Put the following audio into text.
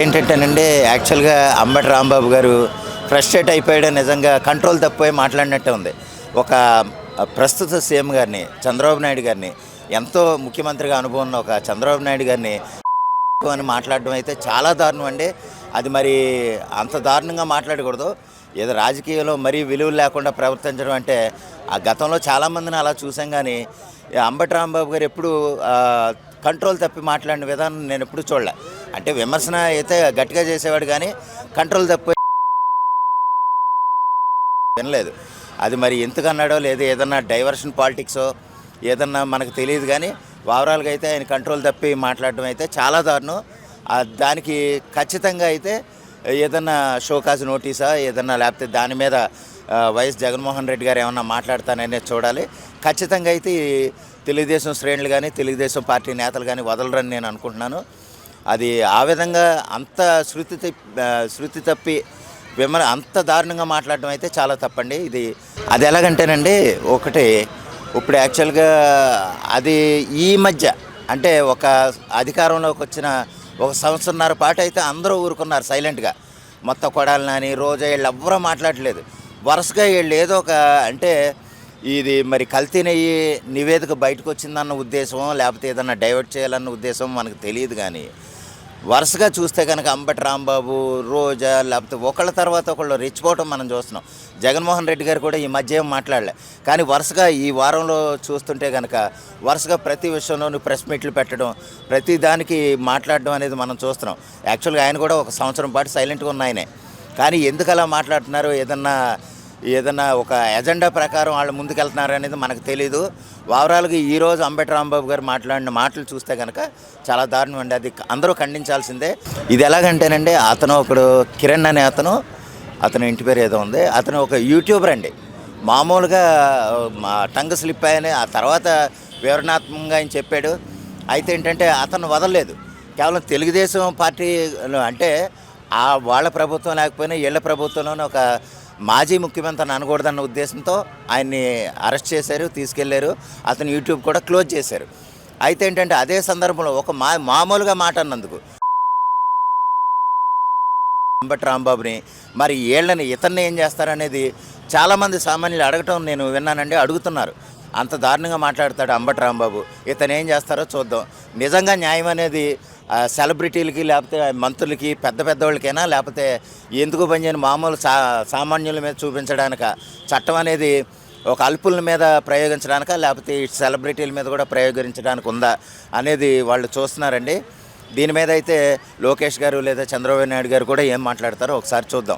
ఏంటంటేనండి, యాక్చువల్గా అంబటి రాంబాబు గారు ఫ్రస్ట్రేట్ అయిపోయాడు. నిజంగా కంట్రోల్ తప్పిపోయి మాట్లాడినట్టే ఉంది. ఒక ప్రస్తుత సీఎం గారిని, చంద్రబాబు నాయుడు గారిని, ఎంతో ముఖ్యమంత్రిగా అనుభవం ఉన్న ఒక చంద్రబాబు నాయుడు గారిని అని మాట్లాడడం అయితే చాలా దారుణం అండి. అది మరి అంత దారుణంగా మాట్లాడకూడదు. ఏదో రాజకీయంలో మరీ విలువలు లేకుండా ప్రవర్తించడం అంటే, ఆ గతంలో చాలామందిని అలా చూసాం. కానీ అంబటి రాంబాబు గారు ఎప్పుడు కంట్రోల్ తప్పి మాట్లాడిన విధానం నేను ఎప్పుడు చూడలే. అంటే విమర్శన అయితే గట్టిగా చేసేవాడు, కానీ కంట్రోల్ తప్పి వినలేదు. అది మరి ఎందుకన్నాడో లేదు, ఏదన్నా డైవర్షన్ పాలిటిక్సో ఏదన్నా మనకు తెలియదు. కానీ ఓవరాల్గా అయితే ఆయన కంట్రోల్ తప్పి మాట్లాడడం అయితే చాలా దారుణం. దానికి ఖచ్చితంగా అయితే ఏదన్నా షోకాజ్ నోటీసా ఏదన్నా, లేకపోతే దాని మీద వైఎస్ జగన్మోహన్ రెడ్డి గారు ఏమన్నా మాట్లాడతాననేది చూడాలి. ఖచ్చితంగా అయితే తెలుగుదేశం శ్రేణులు కానీ తెలుగుదేశం పార్టీ నేతలు కానీ వదలరని నేను అనుకుంటున్నాను. అది ఆ విధంగా అంత శృతి తప్పి అంత దారుణంగా మాట్లాడడం అయితే చాలా తప్పండి. అది ఎలాగంటేనండి, ఒకటి ఇప్పుడు యాక్చువల్గా అది ఈ మధ్య అంటే ఒక అధికారంలోకి వచ్చిన ఒక సంవత్సరన్నర పాటు అయితే అందరూ ఊరుకున్నారు సైలెంట్గా. మొత్తం కొడాలి నాని, రోజా వీళ్ళు ఎవ్వరూ మాట్లాడలేదు. వరుసగా వీళ్ళు ఏదో ఒక అంటే ఇది మరి కల్తీ నెయ్యి నివేదిక బయటకు వచ్చిందన్న ఉద్దేశం, లేకపోతే ఏదన్నా డైవర్ట్ చేయాలన్న ఉద్దేశం మనకు తెలియదు. కానీ వరుసగా చూస్తే కనుక అంబటి రాంబాబు, రోజా, లేకపోతే ఒకళ్ళ తర్వాత ఒకళ్ళు రెచ్చిపోవటం మనం చూస్తున్నాం. జగన్మోహన్ రెడ్డి గారు కూడా ఈ మధ్య ఏం మాట్లాడలే. కానీ వరుసగా ఈ వారంలో చూస్తుంటే కనుక వరుసగా ప్రతి విషయంలోనూ ప్రెస్ మీట్లు పెట్టడం, ప్రతి దానికి మాట్లాడడం అనేది మనం చూస్తున్నాం. యాక్చువల్గా ఆయన కూడా ఒక సంవత్సరం పాటు సైలెంట్గా ఉన్న ఆయనే. కానీ ఎందుకు అలా మాట్లాడుతున్నారు, ఏదన్నా ఒక ఎజెండా ప్రకారం వాళ్ళు ముందుకెళ్తున్నారు అనేది మనకు తెలీదు. ఓవరాల్గా ఈరోజు అంబటి రాంబాబు గారు మాట్లాడిన మాటలు చూస్తే కనుక చాలా దారుణం అండి. అది అందరూ ఖండించాల్సిందే. ఇది ఎలాగంటేనండి, అతను ఒకడు కిరణ్ అనే అతను ఇంటి పేరు ఏదో ఉంది, అతను ఒక యూట్యూబర్ అండి. మామూలుగా టంగ్ స్లిప్ అయ్యని ఆ తర్వాత వివరణాత్మకంగా ఆయన చెప్పాడు. అయితే ఏంటంటే అతను వదలలేదు. కేవలం తెలుగుదేశం పార్టీ అంటే వాళ్ళ ప్రభుత్వం లేకపోయినా వీళ్ళ ప్రభుత్వంలోనే ఒక మాజీ ముఖ్యమంత్రిని అనకూడదన్న ఉద్దేశంతో ఆయన్ని అరెస్ట్ చేశారు, తీసుకెళ్లారు. అతను యూట్యూబ్ కూడా క్లోజ్ చేశారు. అయితే ఏంటంటే అదే సందర్భంలో ఒక మామూలుగా మాట అన్నందుకు అంబటి రాంబాబుని మరి ఇతన్ని ఏం చేస్తారనేది చాలామంది సామాన్యులు అడగటం నేను విన్నానండి, అడుగుతున్నారు. అంత దారుణంగా మాట్లాడతాడు అంబటి రాంబాబు, ఇతను ఏం చేస్తారో చూద్దాం. నిజంగా న్యాయం అనేది సెలబ్రిటీలకి, లేకపోతే మంత్రులకి, పెద్దవాళ్ళకైనా, లేకపోతే ఎందుకు పనిచేయని మామూలు సామాన్యుల మీద చూపించడానిక చట్టం అనేది ఒక అల్పుల మీద ప్రయోగించడానిక, లేకపోతే సెలబ్రిటీల మీద కూడా ప్రయోగించడానికి ఉందా అనేది వాళ్ళు చూస్తున్నారండి. దీని మీద అయితే లోకేష్ గారు లేదా చంద్రబాబు నాయుడు గారు కూడా ఏం మాట్లాడతారో ఒకసారి చూద్దాం.